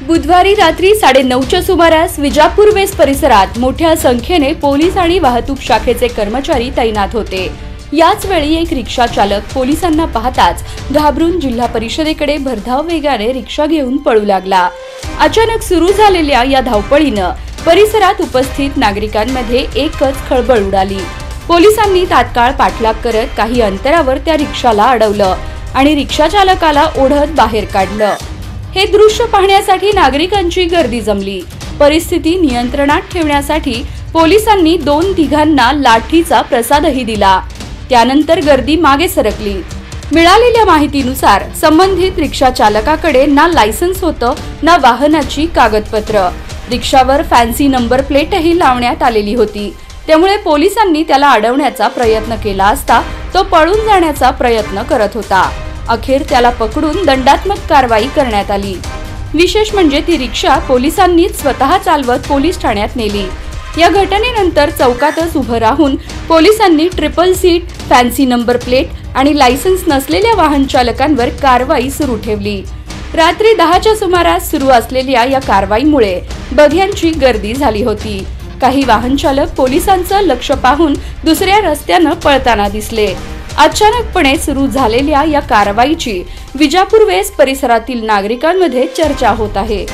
बुधवारी रात्री 9:30च्या सुमारास विजापूर वेस्ट परिसरात मोठ्या संख्येने पोलीस आणि वाहतूक शाखेचे कर्मचारी तैनात होते। याच वेळी एक रिक्षा चालक पोलिसांना पाहताच घाबरून जिल्हा परिषदेकडे भरधाव वेगाने रिक्षा घेऊन पळू लागला। अचानक सुरू झालेल्या या धावपळीनं परिसरात उपस्थित नागरिकांमध्ये एकच खळबळ उडाली। पोलिसांनी तात्काळ पाठलाग करत काही अंतरावर त्या रिक्षाला अडवलं आणि रिक्षा चालकाला ओढत बाहेर काढलं। हे दृश्य पाहण्यासाठी नागरिकांची गर्दी जमली। परिस्थिती नियंत्रणात ठेवण्यासाठी पोलिसांनी 2 लाठीचा प्रसादही दिला। त्यानंतर गर्दी मागे सरकली। मिळालेल्या माहितीनुसार संबंधित रिक्षा चालकाकडे ना लायसन्स होतं ना वाहनाची कागदपत्र। रिक्षावर फॅन्सी नंबर प्लेटही लावण्यात आलेली होती। त्यामुळे पोलिसांनी त्याला अडवण्याचा प्रयत्न केला असता तो पळून जाण्याचा प्रयत्न करत होता। अखेर त्याला पकडून दंडात्मक कारवाई करण्यात आली। विशेष म्हणजे ती रिक्षा पोलिसांनीच स्वतः चालवत पोलीस ठाण्यात नेली। या घटनेनंतर चौकातच उभं राहून पोलिसांनी triple seat, fancy number plate आणि लायसन्स नसलेल्या वाहन चालकांवर कारवाई सुरू ठेवली। रात्री 10च्या सुमारास सुरू असलेल्या या कारवाईमुळे बघ्यांची गर्दी झाली होती। काही वाहन चालक पोलिसांचं लक्ष पाहून दुसऱ्या रस्त्यानं पळताना दिसले। अचानकपणे सुरू झालेल्या या कारवाईची विजापूर वेस्ट परिसरातील नागरिकांमध्ये चर्चा होत आहे।